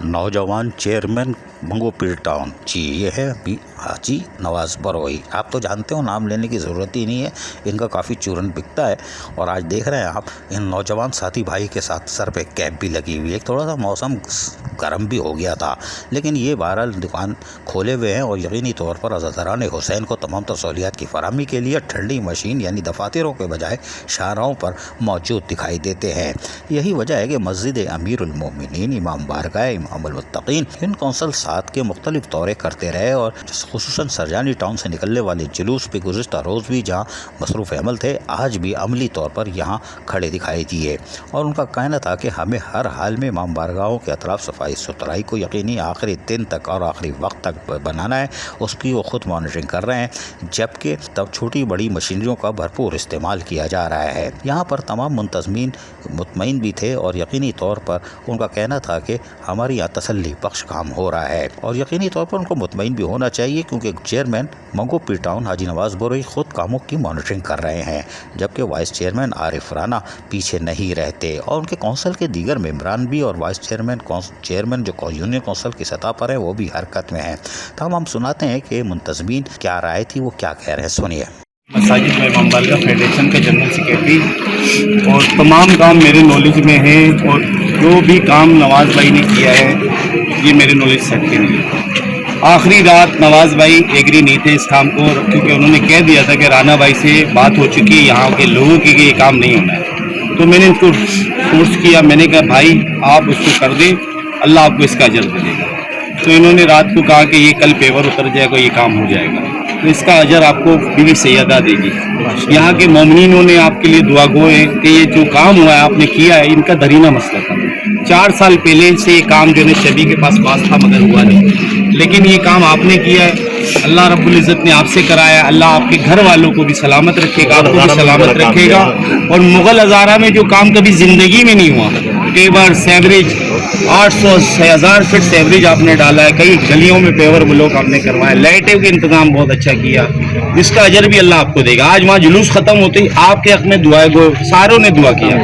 नौजवान chairman Manghopir town. जी ये है हाजी नवाज़ बरोई। आप तो जानते हो, नाम लेने की ज़रूरत ही नहीं है, इनका काफ़ी चूरन बिकता है। और आज देख रहे हैं आप इन नौजवान साथी भाई के साथ सर पे कैप भी लगी हुई है। थोड़ा सा मौसम गर्म भी हो गया था, लेकिन ये बहरहाल दुकान खोले हुए हैं और यकीनी तौर पर अज़हरान हुसैन को तमाम तर सहूलियात की फराहमी के लिए ठंडी मशीन यानी दफातरों के बजाय शाहराहों पर मौजूद दिखाई देते हैं। यही वजह है कि मस्जिद अमीरुल मोमिनीन इमाम बारगाह इमामुल मुत्तकीन इन कौंसल साथ के मुख्तलिफ दौरे करते रहे और खुसूसन सरजानी टाउन से निकलने वाले जुलूस पे गुज़िश्ता रोज़ भी जहाँ मसरूफ़ अमल थे, आज भी अमली तौर पर यहाँ खड़े दिखाई दिए। और उनका कहना था कि हमें हर हाल में इमाम बारगाहों के अतराफ़ सफाई सुथराई को यकीनी आखिरी दिन तक और आखिरी वक्त तक बनाना है। उसकी वो ख़ुद मॉनिटरिंग कर रहे हैं, जबकि तब छोटी बड़ी मशीनरियों का भरपूर इस्तेमाल किया जा रहा है। यहाँ पर तमाम मुंतज़मीन मुतमईन भी थे और यकीनी तौर पर उनका कहना था कि हमारी यहाँ तसल्ली बख्श काम हो रहा है और यकीनी तौर पर उनको मुतमईन भी होना चाहिए, क्योंकि चेयरमैन मंगोपीर टाउन हाजी नवाज़ बरोई ख़ुद कामों की मॉनिटरिंग कर रहे हैं, जबकि वाइस चेयरमैन आरिफ राना पीछे नहीं रहते और उनके कौंसल के दीगर मेम्बरान भी और वाइस चेयरमैन जो यूनियन कौंसल की सतह पर है वो भी हरकत में हैं। तो हम सुनाते हैं कि मुंतज़मीन क्या राय थी, वो क्या कह रहे हैं, सुनिए। मसाजिद व इमाम बारगाह फेडरेशन के जनरल सेक्रेटरी, और तमाम काम मेरे नॉलेज में है और जो भी काम नवाज़ भाई ने किया है ये मेरे नॉलेज से हटके नहीं है। आखिरी रात नवाज़ भाई एग्री नहीं थे इस काम को, क्योंकि उन्होंने कह दिया था कि राना भाई से बात हो चुकी है यहाँ के लोगों की कि ये काम नहीं होना है। तो मैंने इनको फोर्स किया, मैंने कहा भाई आप उसको कर दें, अल्लाह आपको इसका अजर दे देगा। तो इन्होंने रात को कहा कि ये कल पेवर उतर जाएगा, ये काम हो जाएगा, तो इसका अजर आपको बीवी सैयदा देगी। यहाँ के मोमिनीनों ने आपके लिए दुआ गो है कि ये जो काम हुआ है आपने किया है, इनका दरीना मसला था। 4 साल पहले से ये काम जो है शबी के पास था मगर हुआ नहीं, लेकिन ये काम आपने किया है, अल्लाह रब्बुल इज़्ज़त ने आपसे कराया। अल्लाह आपके घर वालों को भी सलामत रखेगा, आपको भी सलामत रखेगा। और मुग़ल हज़ारा में जो काम कभी ज़िंदगी में नहीं हुआ, पेवर सेवरेज 800 से 1000 फीट सेवरेज आपने डाला है, कई गलियों में पेवर ब्लॉक आपने करवाया, लाइटें के इंतजाम बहुत अच्छा किया, जिसका अजर भी अल्लाह आपको देगा। आज वहाँ जुलूस ख़त्म होते ही आपके हक़ में दुआ गो सारों ने दुआ किया,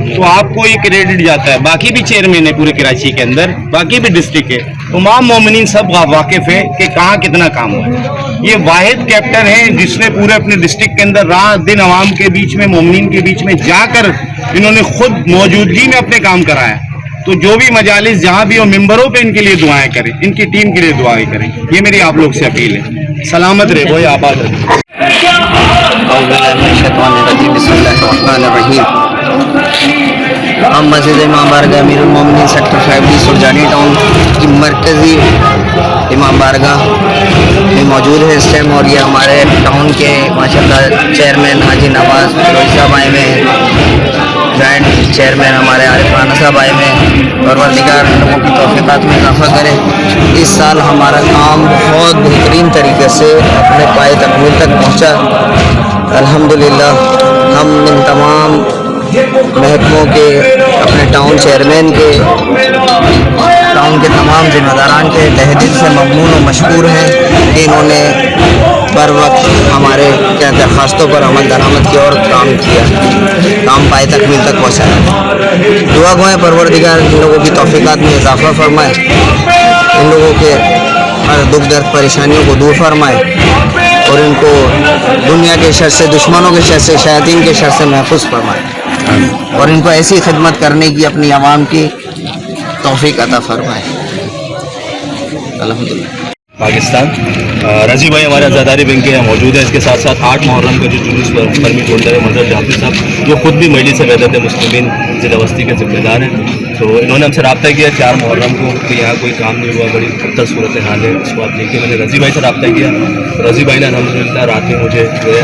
तो आपको ये क्रेडिट जाता है। बाकी भी चेयरमैन है पूरे कराची के अंदर, बाकी भी डिस्ट्रिक्ट है, तमाम मोमिनीन सब वाकिफ़ है कि कहाँ कितना काम हुआ। ये वाहिद कैप्टन है जिसने पूरे अपने डिस्ट्रिक्ट के अंदर रात दिन आवाम के बीच में मोमिनीन के बीच में जाकर इन्होंने खुद मौजूदगी में अपने काम कराया। तो जो भी मजालिस जहाँ भी हो मेंबरों पे इनके लिए दुआएं करें, इनकी टीम के लिए दुआएं करें, ये मेरी आप लोग से अपील है। सलामत रहे, वो आबाद रहे। हम मस्जिद इमाम बारगाह अमीरुल मोमिनीन सेक्टर 5 सुरजानी टाउन की मरकज़ी इमाम बारगाह में मौजूद है इस टाइम, और ये हमारे टाउन के माशाअल्लाह चेयरमैन हाजी नवाज़ बरोई साहब आए हुए हैं, जॉइंट चेयरमैन हमारे आरिफ राना साहब आए हुए हैं। परवरदिगार लोगों की तौफ़ीक़ात में इजाफ़ा करे। इस साल हमारा काम बहुत बेहतरीन तरीके से अपने पाए तकमील तक पहुँचा। अल्हम्दुलिल्लाह हम इन तमाम महकमों के, अपने टाउन चेयरमैन के, टाउन के तमाम ज़िम्मेदारान के तहे दिल से ममनून और मशकूर हैं कि इन्होंने बर वक्त हमारे क्या दरख्वास्तों पर अमल दरामद की और काम किया, काम पाए तकमील तक पहुँचाया। दुआ गो है परवरदिगार इन लोगों की तौफ़ीक़ात में इजाफ़ा फरमाए, इन लोगों के हर दुख दर्द परेशानियों को दूर फरमाए और इनको दुनिया के शर से, दुश्मनों के शर से, शयातीन के शर से महफूज फरमाए और इनको ऐसी खिदमत करने की अपनी आवाम की तौफीक अता फरमाए। अल्हम्दुलिल्लाह। पाकिस्तान रजी भाई हमारे आज़ादारी बैंक के यहाँ मौजूद है। इसके साथ साथ 8 मुहर्रम का जो जुलूस परमिट होल्डर है मंजर जाफरी साहब, जो खुद भी मजलिस वहदत मुस्लिमीन ज़िला बस्ती के ज़िम्मेदार हैं। तो इन्होंने हमसे रब्ता किया 4 मुहर्रम को कि यहाँ कोई काम नहीं हुआ, बड़ी खतर सूरत हाल है, इसको आप देखिए। मैंने रजी भाई से रब्ता किया, रजी भाई ने अल्हम्दुलिल्लाह रात में मुझे जो है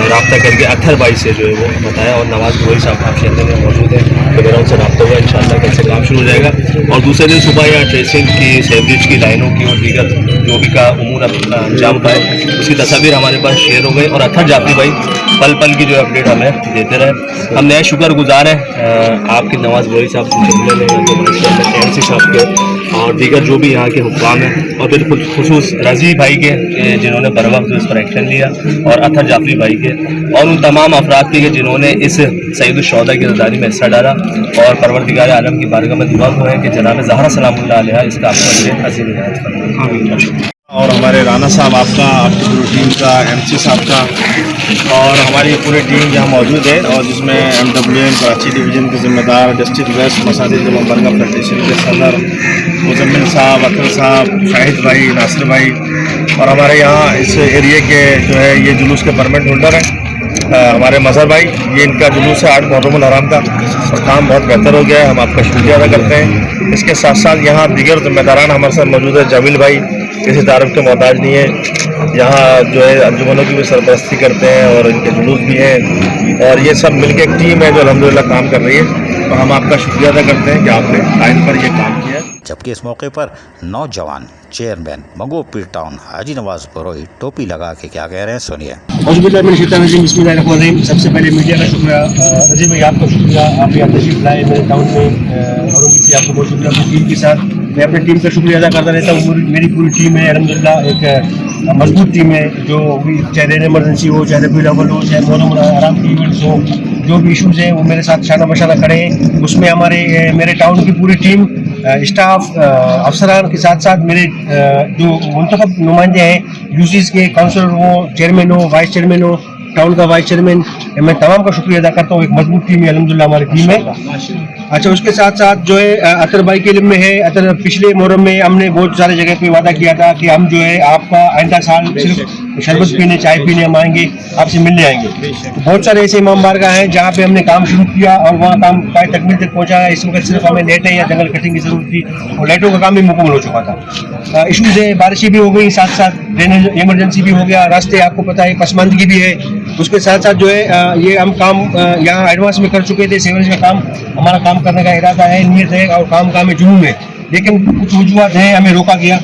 रब्ता करके अत्थर भाई से जो है वो बताया, और नवाज़ बरोई साहब आपके अंदर में मौजूद है, तो मेरा उनसे रब्ता हुआ, इंशाअल्लाह कल से काम शुरू हो जाएगा। और दूसरे दिन सुबह यहाँ ट्रेसिंग की, सेवरेज की लाइनों की और दीगर जो भी का उमूर अंजाम पाए, उसकी तस्वीर हमारे पास शेयर हो गई। और अत्थर जाफरी भाई पल पल की जो अपडेट हमें देते रहे। हम नए शुक्रगुजार हैं आपके नवाज़ बरोई साहब के साहब के اور دیگر جو بھی یہاں کے حکام ہیں، اور بالخصوص رضی بھائی کے جنہوں نے بر وقت اس پر ایکشن لیا، اور اطہر جعفری بھائی کے، اور ان تمام افراد کے جنہوں نے اس سید الشہداء کی رضائی میں حصہ ڈالا، اور پروردگار عالم کی بارگاہ میں دعا کو ہے کہ جناب زہرا سلام اللہ علیہ اس کا آپ کو عظیم عنایت فرمائے۔ اور ہمارے رانا صاحب آپ کا، آپ کی پوری ٹیم کا، ایم سی صاحب کا، اور ہماری پوری ٹیم یہاں موجود ہے، اور جس میں MWM کراچی ڈویژن کے ذمہ دار، ڈسٹرکٹ ویسٹ مساجد امام برگا فیڈریشن کے صدر مزمل صاحب، اطہر صاحب، شاہد بھائی، ناصر بھائی، اور ہمارے یہاں اس ایریے کے جو ہے یہ جلوس کے پرمٹ ہولڈر ہیں ہمارے مظہر بھائی، یہ ان کا جلوس ہے 8 محرم الحرام کا، اور کام بہت بہتر ہو گیا ہے، ہم آپ کا شکریہ ادا کرتے ہیں۔ اس کے ساتھ ساتھ یہاں دیگر ذمہ داران ہمارے ساتھ موجود ہے، جمیل بھائی کسی تعارف کے محتاج نہیں ہے، یہاں جو ہے انجمنوں کی بھی سرپرستی کرتے ہیں، اور ان کے جلوس بھی ہیں، اور یہ سب مل کے ایک ٹیم ہے جو الحمدللہ کام کر رہی ہے، اور ہم آپ کا شکریہ ادا کرتے ہیں کہ آپ نے ٹائم پر یہ کام کیا ہے۔ جبکہ اس موقع پر نوجوان چیئرمین منگو پیر ٹاؤن حاجی نواز بروئی ٹوپی لگا کے کیا کہہ رہے ہیں، سنیے۔ بسم اللہ الرحمن الرحیم۔ سب سے پہلے میڈیا کا شکریہ، رضی بھائی آپ کا شکریہ، آپ یہاں تشریف لائے میرے ٹاؤن میں، اور امید سے آپ کو بہت شکریہ اپنی ٹیم کے ساتھ۔ میں اپنی ٹیم کا شکریہ ادا کرتا رہتا ہوں، میری پوری ٹیم ہے الحمدللہ، ایک مضبوط ٹیم ہے، جو بھی چاہے رین ایمرجنسی ہو، چاہے ربیع الاول ہو، چاہے محرم الحرام کی ایونٹس ہو، جو بھی ایشوز ہیں وہ میرے ساتھ شانہ بشانہ کھڑے ہیں۔ اس میں میرے ٹاؤن کی پوری ٹیم، اسٹاف، افسران کے ساتھ ساتھ میرے جو منتخب نمائندے ہیں، یوسیز کے کاؤنسلر ہوں، چیئرمین ہو، وائس چیئرمین ہو، ٹاؤن کا وائس چیئرمین، میں تمام کا شکریہ ادا کرتا ہوں۔ ایک مضبوط ٹیم ہے الحمدللہ ہماری ٹیم ہے۔ اچھا، اس کے ساتھ ساتھ جو ہے اطہر بھائی کے علم میں ہے، اطہر پچھلے محرم میں ہم نے بہت سارے جگہ پہ وعدہ کیا تھا کہ ہم جو ہے آپ کا آئندہ سال صرف شربت پینے، چائے پینے ہم آئیں گے، آپ سے ملنے آئیں گے۔ بہت سارے ایسے امام بارگاہ ہیں جہاں پہ ہم نے کام شروع کیا اور وہاں کام پائے تکمیل تک پہنچایا۔ اس وقت صرف ہمیں لائٹیں یا جنگل کٹنگ کی ضرورت تھی، اور لائٹوں کا کام بھی مکمل ہو چکا تھا۔ ایشوز ہے، بارشیں بھی ہو گئی، ساتھ ساتھ ڈرینیج ایمرجنسی بھی ہو گیا، راستے آپ کو پتہ ہے پسماندگی بھی ہے۔ اس کے ساتھ ساتھ جو ہے یہ ہم کام یہاں ایڈوانس میں کر چکے تھے، سیوریج کا کام ہمارا کام کرنے کا ارادہ ہے، نیت ہے، اور کام میں جنون ہے، لیکن کچھ وجوہات ہیں، ہمیں روکا گیا،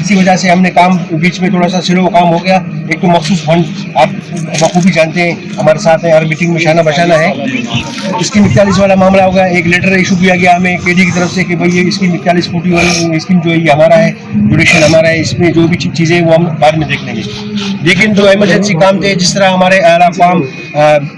اسی وجہ سے ہم نے کام بیچ میں تھوڑا سا سلو کام ہو گیا۔ ایک تو مخصوص فنڈ آپ بخوبی جانتے ہیں ہمارے ساتھ ہیں، ہر میٹنگ میں شانہ بشانہ ہے، اسکیم 41 والا معاملہ ہوگا۔ ایک لیٹر ایشو کیا گیا ہمیں KD کی طرف سے کہ بھائی یہ اسکیم 41 اسکیم جو ہے یہ ہمارا ہے، جوڈیشن ہمارا ہے، اس میں جو بھی چیزیں وہ ہم بعد میں دیکھ لیں گے۔ لیکن جو ایمرجنسی کام تھے، جس طرح ہمارے اعلیٰ افام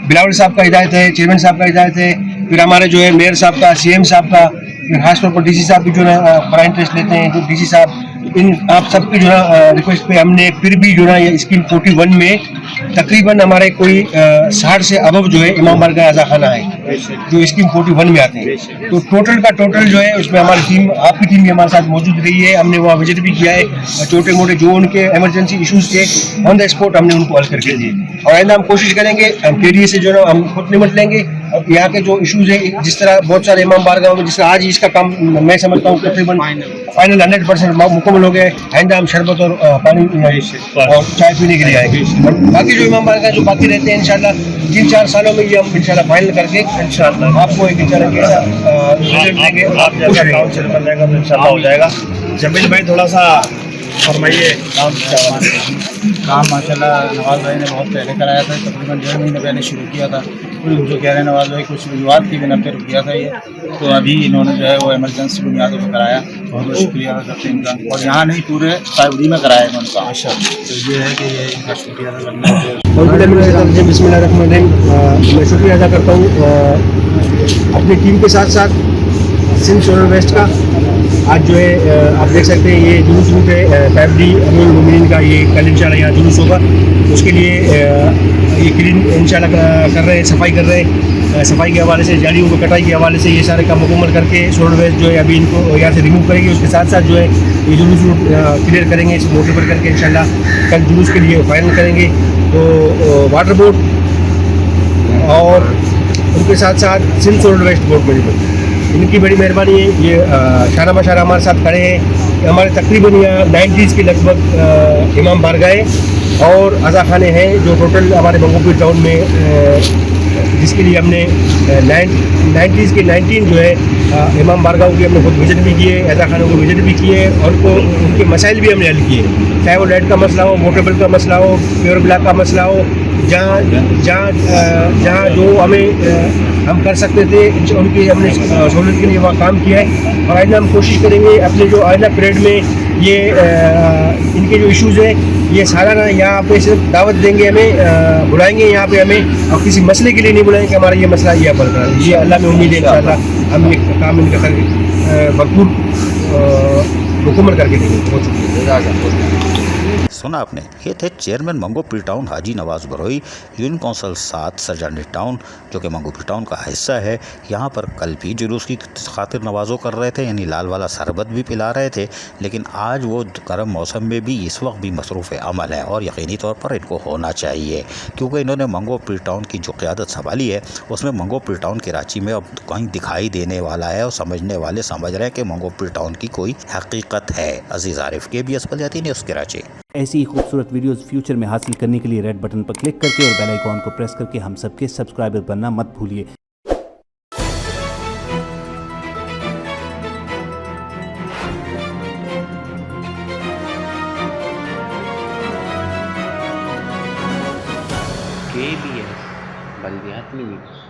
بلاول صاحب کا ہدایت ہے، چیئرمین صاحب کا ہدایت ہے، پھر ہمارے جو ہے میئر صاحب کا، CM صاحب کا، پھر خاص طور پر DC صاحب بھی جو ہے بڑا انٹرسٹ لیتے ہیں، جو DC صاحب، ان آپ سب کی جو ہے ریکویسٹ پہ ہم نے پھر بھی جو ہے یہ اسکیم 41 میں تقریباً ہمارے کوئی 60 سے ابو جو ہے امام بارگاہ اعضا خانہ ہے جو اسکیم 41 میں آتے ہیں۔ تو ٹوٹل کا ٹوٹل جو ہے اس میں ہماری ٹیم، آپ کی ٹیم بھی ہمارے ساتھ موجود رہی ہے، ہم نے وہاں وزٹ بھی کیا ہے، چھوٹے موٹے جو ان کے ایمرجنسی ایشوز تھے آن دا اسپاٹ ہم نے ان کو حل کر کے دیے، اور آئندہ ہم کوشش کریں گے KDA سے جو ہے ہم خود نمٹ لیں گے، اور یہاں کے جو ایشوز ہیں جس طرح بہت سارے امام بارگاہوں میں، جس طرح آج اس کا کام میں سمجھتا ہوں تقریباً فائنل 100% مکمل ہو گئے، آئندہ ہم شربت اور پانی اور چائے پینے کے لیے آئیں گے، اور باقی جو امام بارگاہ جو باقی رہتے ہیں انشاءاللہ 3-4 سالوں میں یہ ہم انشاءاللہ فائنل کر کے انشاءاللہ آپ کو ایک انشاءاللہ کیسا رزلٹ دیں گے، آپ جیسا ٹاؤن چل بن جائے گا تو انشاءاللہ ہو جائے گا۔ جمیل بھائی تھوڑا سا فرمائیے کام ماشاءاللہ نواز بھائی نے بہت پہلے کرایا تھا، تقریباً 1.5 مہینے پہلے شروع کیا تھا، جو کہہ رہے ہیں نواز بھائی کچھ وجوہات کی بنا پہ رک گیا تھا یہ، تو ابھی انہوں نے جو ہے وہ ایمرجنسی بنیادوں پہ کرایا، بہت بہت شکریہ ادا کرتے ہیں ان کا، اور یہاں نہیں پورے سائبری میں کرایا انہوں نے کام، تو یہ ہے کہ یہ ان کا شکریہ ادا کرنا ہے۔ بسم اللہ الرحمن الرحیم۔ میں شکریہ ادا کرتا ہوں اپنی ٹیم کے ساتھ ساتھ سندھ سولر ویسٹ کا۔ آج جو ہے آپ دیکھ سکتے ہیں یہ جلوس روٹ ہے 5D امیر المومنین کا، یہ کل انشاءاللہ یہاں جلوس ہوگا، اس کے لیے یہ کلین انشاءاللہ کر رہے ہیں، صفائی کر رہے ہیں، صفائی کے حوالے سے، جالیوں کو کٹائی کے حوالے سے یہ سارے کام مکمل کر کے سولر ویسٹ جو ہے ابھی ان کو یہاں سے ریموو کریں گے، اس کے ساتھ ساتھ جو ہے یہ جلوس روٹ کلیئر کریں گے، اس موٹر پر کر کے انشاءاللہ کل جلوس کے لیے فائنل کریں گے۔ تو واٹر بورڈ اور ان کے ساتھ ساتھ Sindh solar waste board management, ان کی بڑی مہربانی ہے، یہ شانہ بشانہ ہمارے ساتھ کھڑے ہیں۔ ہمارے تقریباً یہاں 90s کے لگ بھگ امام بارگاہ اور اعضا خانے ہیں جو ٹوٹل ہمارے منگو پیر ٹاؤن میں، جس کے لیے ہم نے 90s کے 19 جو ہے امام بارگاہوں کی ہم نے خود وزٹ بھی کیے، اعضا خانوں کو وزٹ بھی کیے، اور ان کے مسائل بھی ہم نے حل کیے، چاہے وہ لائٹ کا مسئلہ ہو، موٹر بل کا مسئلہ ہو، پیور بلاک کا مسئلہ ہو، जहाँ जो हमें हम कर सकते थे उनकी हमने सहूलत के लिए वहाँ काम किया है। और आइंदा हम कोशिश करेंगे अपने जो आइंदा पीरियड में ये इनके जो इश्यूज़ हैं ये सालाना यहाँ पे सिर्फ दावत देंगे, हमें बुलाएंगे यहाँ पे हमें, और किसी मसले के लिए नहीं बुलाएंगे कि हमारा ये मसला ये हल करा। ये अल्लाह में उम्मीद है इंशाअल्लाह हम ये काम इनका भरपूर मुकम्मल करके देंगे। बहुत शुक्रिया। सुना आपने, ये थे चेयरमैन मंगो पीर टाउन हाजी नवाज़ Baroi, union council 7 Sarjani town, जो कि मंगो पीर टाउन का हिस्सा है। यहाँ पर कल भी जुलूस की खातिर नवाज़ो कर रहे थे, यानी लाल वाला शरबत भी पिला रहे थे, लेकिन आज वो गर्म मौसम में भी इस वक्त भी मसरूफ़ अमल है और यकीनी तौर पर इनको होना चाहिए, क्योंकि इन्होंने मंगो पीर टाउन की जो क़यादत संभाली है उसमें मंगो पीर टाउन कराची में अब कहीं दिखाई देने वाला है, और समझने वाले समझ रहे हैं कि मंगो पीर टाउन की कोई हकीकत है। अजीज़ आरिफ, KBS बलियाती न्यूज़ कराची। ऐसी ही खूबसूरत वीडियोस फ्यूचर में हासिल करने के लिए रेड बटन पर क्लिक करके और बेल आइकॉन को प्रेस करके हम सबके सब्सक्राइबर बनना मत भूलिए। KBS बलियाती न्यूज़।